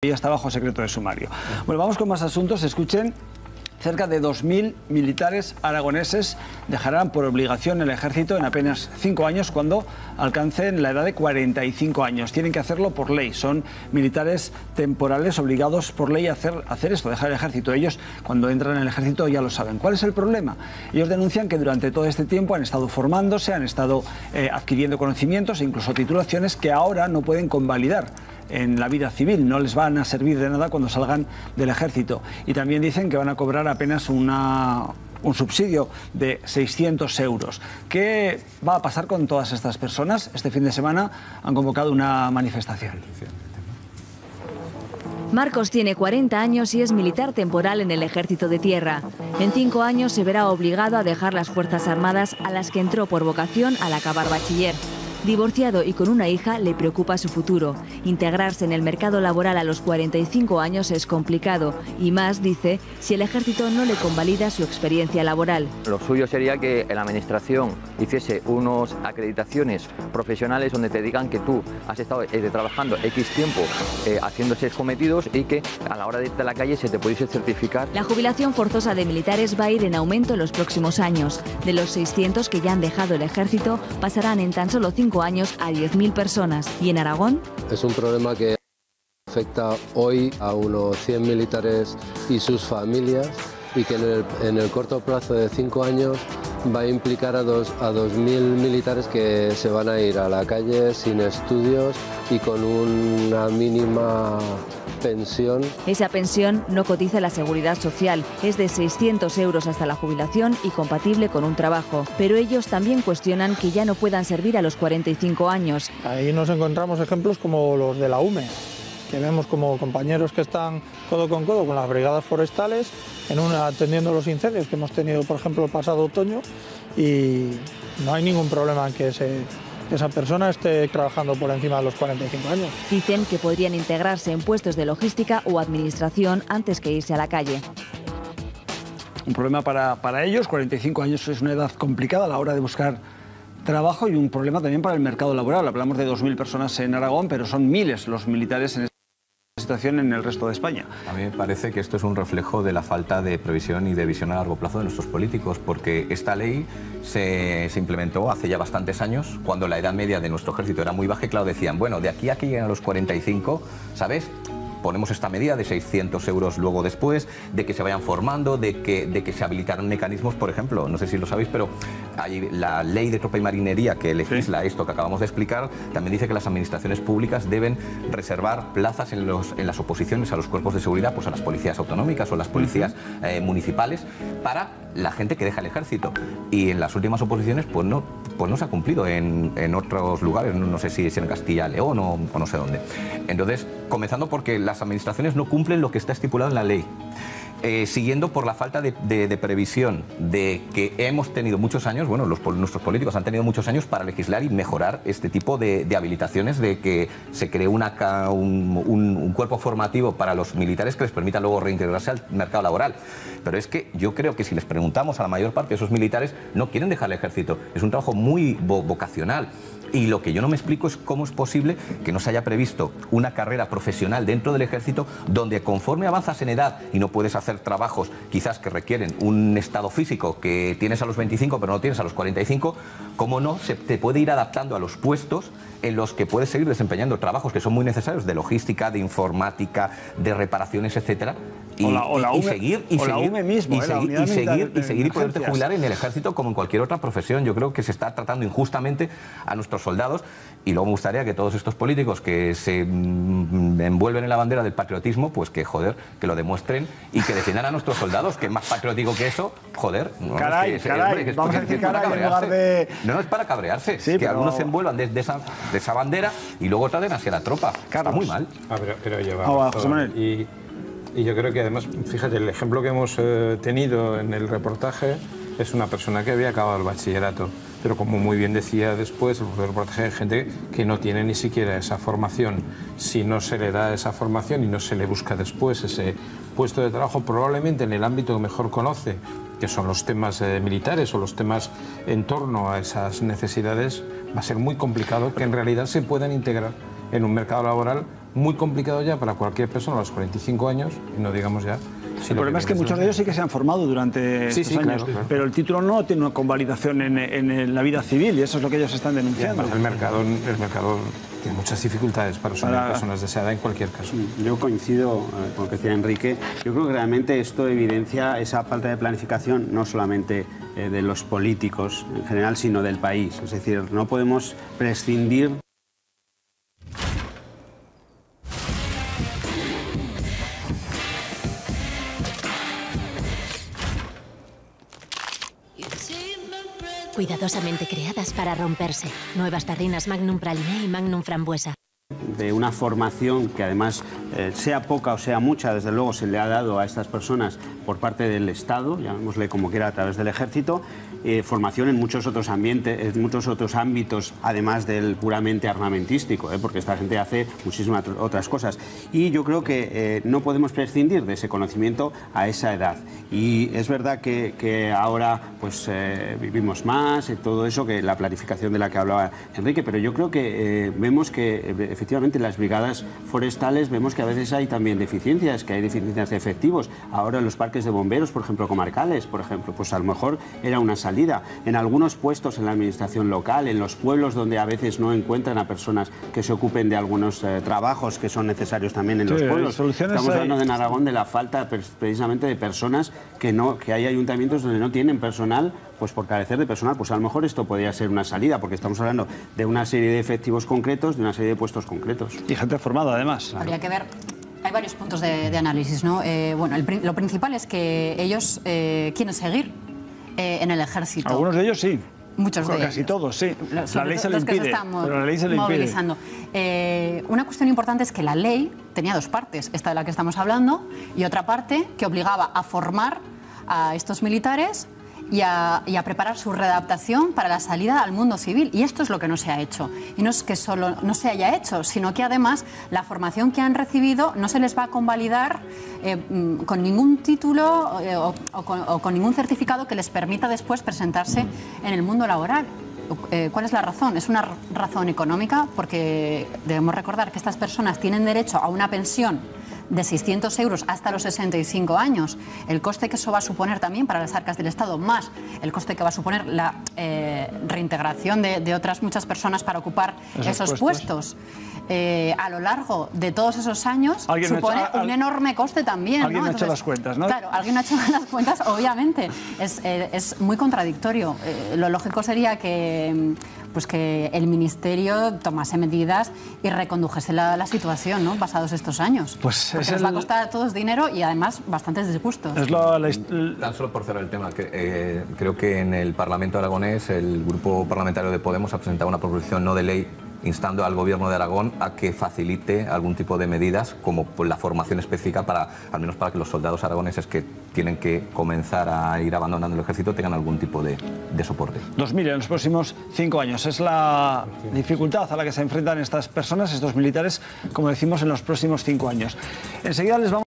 Ya está bajo secreto de sumario. Bueno, vamos con más asuntos. Escuchen, cerca de 2.000 militares aragoneses dejarán por obligación el ejército en apenas 5 años cuando alcancen la edad de 45 años. Tienen que hacerlo por ley. Son militares temporales obligados por ley a hacer esto, dejar el ejército. Ellos, cuando entran en el ejército, ya lo saben. ¿Cuál es el problema? Ellos denuncian que durante todo este tiempo han estado formándose, han estado adquiriendo conocimientos e incluso titulaciones que ahora no pueden convalidar en la vida civil, no les van a servir de nada cuando salgan del ejército. Y también dicen que van a cobrar apenas un subsidio de 600 euros. ¿Qué va a pasar con todas estas personas? Este fin de semana han convocado una manifestación. Marcos tiene 40 años y es militar temporal en el Ejército de Tierra. En 5 años se verá obligado a dejar las Fuerzas Armadas a las que entró por vocación al acabar bachiller. Divorciado y con una hija, le preocupa su futuro. Integrarse en el mercado laboral a los 45 años es complicado y más, dice, si el ejército no le convalida su experiencia laboral. Lo suyo sería que la administración hiciese unas acreditaciones profesionales donde te digan que tú has estado trabajando X tiempo haciendo esos cometidos y que a la hora de irte a la calle se te pudiese certificar. La jubilación forzosa de militares va a ir en aumento en los próximos años. De los 600 que ya han dejado el ejército, pasarán en tan solo 5 años a 10.000 personas. ¿Y en Aragón? Es un problema que afecta hoy a unos 100 militares y sus familias y que en el corto plazo de 5 años va a implicar a 2.000 militares que se van a ir a la calle sin estudios y con una mínima pensión. Esa pensión no cotiza la Seguridad Social, es de 600 euros hasta la jubilación y compatible con un trabajo. Pero ellos también cuestionan que ya no puedan servir a los 45 años. Ahí nos encontramos ejemplos como los de la UME, que vemos como compañeros que están codo con las brigadas forestales, atendiendo los incendios que hemos tenido, por ejemplo, el pasado otoño, y no hay ningún problema en que esa persona esté trabajando por encima de los 45 años. Dicen que podrían integrarse en puestos de logística o administración antes que irse a la calle. Un problema para ellos, 45 años es una edad complicada a la hora de buscar trabajo y un problema también para el mercado laboral. Hablamos de 2.000 personas en Aragón, pero son miles los militares en esta situación en el resto de España. A mí me parece que esto es un reflejo de la falta de previsión y de visión a largo plazo de nuestros políticos, porque esta ley se implementó hace ya bastantes años, cuando la edad media de nuestro ejército era muy baja y claro, decían, bueno, de aquí a que lleguen a los 45, ¿sabes?, ponemos esta medida de 600 euros luego después, de que se vayan formando, de que se habilitaran mecanismos, por ejemplo, no sé si lo sabéis, pero hay la ley de tropa y marinería que legisla esto que acabamos de explicar, también dice que las administraciones públicas deben reservar plazas en las oposiciones a los cuerpos de seguridad, pues a las policías autonómicas o las policías municipales, para la gente que deja el ejército. Y en las últimas oposiciones pues no se ha cumplido en otros lugares, no sé si es en Castilla y León o no sé dónde. Entonces, comenzando porque las administraciones no cumplen lo que está estipulado en la ley. Siguiendo por la falta de previsión de que hemos tenido muchos años, bueno, nuestros políticos han tenido muchos años para legislar y mejorar este tipo de habilitaciones, de que se cree un cuerpo formativo para los militares que les permita luego reintegrarse al mercado laboral. Pero es que yo creo que si les preguntamos a la mayor parte de esos militares, no quieren dejar el ejército. Es un trabajo muy vocacional. Y lo que yo no me explico es cómo es posible que no se haya previsto una carrera profesional dentro del ejército donde conforme avanzas en edad y no puedes hacer trabajos quizás que requieren un estado físico que tienes a los 25 pero no tienes a los 45, cómo no se te puede ir adaptando a los puestos en los que puedes seguir desempeñando trabajos que son muy necesarios de logística, de informática, de reparaciones, etcétera. Y seguir y poderte jubilar en el ejército como en cualquier otra profesión. Yo creo que se está tratando injustamente a nuestros soldados y luego me gustaría que todos estos políticos que se envuelven en la bandera del patriotismo, pues que joder, que lo demuestren y que defiendan a nuestros soldados, que es más patriótico que eso, joder. No, caray, vamos a decir caray en lugar de... No es para cabrearse, sí, que pero... algunos se envuelvan de esa bandera y luego traten hacia la tropa. Está muy mal. Pero llevamos José Manuel. Y yo creo que además, fíjate, el ejemplo que hemos tenido en el reportaje es una persona que había acabado el bachillerato, pero como muy bien decía después, el reportaje de gente que no tiene ni siquiera esa formación. Si no se le da esa formación y no se le busca después ese puesto de trabajo, probablemente en el ámbito que mejor conoce, que son los temas militares o los temas en torno a esas necesidades, va a ser muy complicado que en realidad se puedan integrar en un mercado laboral muy complicado ya para cualquier persona a los 45 años, y no digamos ya... El problema es que muchos de ellos sí que se han formado durante estos años, claro. Pero el título no tiene una convalidación en la vida civil y eso es lo que ellos están denunciando. El mercado tiene muchas dificultades para asumir personas de esa edad en cualquier caso. Yo coincido con lo que decía Enrique. Yo creo que realmente esto evidencia esa falta de planificación no solamente de los políticos en general, sino del país. Es decir, no podemos prescindir. Cuidadosamente creadas para romperse. Nuevas tarrinas Magnum Praliné y Magnum Frambuesa. De una formación que además, sea poca o sea mucha, desde luego se le ha dado a estas personas por parte del Estado, llamémosle como quiera, a través del Ejército, formación en muchos otros ambientes, en muchos otros ámbitos, además del puramente armamentístico, porque esta gente hace muchísimas otras cosas. Y yo creo que no podemos prescindir de ese conocimiento a esa edad. Y es verdad que ahora pues vivimos más, todo eso, que la planificación de la que hablaba Enrique, pero yo creo que vemos que efectivamente en las brigadas forestales vemos que a veces hay también deficiencias, que hay deficiencias de efectivos. Ahora en los parques de bomberos, por ejemplo, comarcales, por ejemplo, pues a lo mejor era una salida. En algunos puestos en la administración local, en los pueblos donde a veces no encuentran a personas que se ocupen de algunos trabajos que son necesarios también en los pueblos. Estamos hablando en Aragón de la falta precisamente de personas que hay ayuntamientos donde no tienen personal, pues por carecer de personal. Pues a lo mejor esto podría ser una salida, porque estamos hablando de una serie de efectivos concretos, de una serie de puestos concretos. Y gente formada, además. Habría que ver. Hay varios puntos de análisis, ¿no? Bueno, lo principal es que ellos quieren seguir en el ejército. Algunos de ellos sí. Muchos de ellos. Casi todos, sí. La ley se lo impide. Pero la ley se lo movilizando. Una cuestión importante es que la ley tenía dos partes, esta de la que estamos hablando, y otra parte que obligaba a formar a estos militares y a preparar su readaptación para la salida al mundo civil. Y esto es lo que no se ha hecho. Y no es que solo no se haya hecho, sino que además la formación que han recibido no se les va a convalidar con ningún título o con ningún certificado que les permita después presentarse en el mundo laboral. ¿Cuál es la razón? Es una razón económica, porque debemos recordar que estas personas tienen derecho a una pensión de 600 euros hasta los 65 años. El coste que eso va a suponer también para las arcas del Estado, más el coste que va a suponer la reintegración de otras muchas personas para ocupar esos puestos. A lo largo de todos esos años supone un enorme coste también. Alguien ha hecho las cuentas, ¿no? Claro, alguien ha hecho las cuentas, obviamente. Es muy contradictorio. Lo lógico sería que el Ministerio tomase medidas y recondujese la situación, ¿no? Pasados estos años. Pues les va a costar a todos dinero y además bastantes disgustos. Tan solo por cerrar el tema, creo que en el Parlamento aragonés el Grupo Parlamentario de Podemos ha presentado una proposición no de ley instando al Gobierno de Aragón a que facilite algún tipo de medidas como la formación específica al menos para que los soldados aragoneses que tienen que comenzar a ir abandonando el ejército tengan algún tipo de soporte. 2000 en los próximos 5 años. Es la dificultad a la que se enfrentan estas personas, estos militares, como decimos, en los próximos 5 años. Enseguida les vamos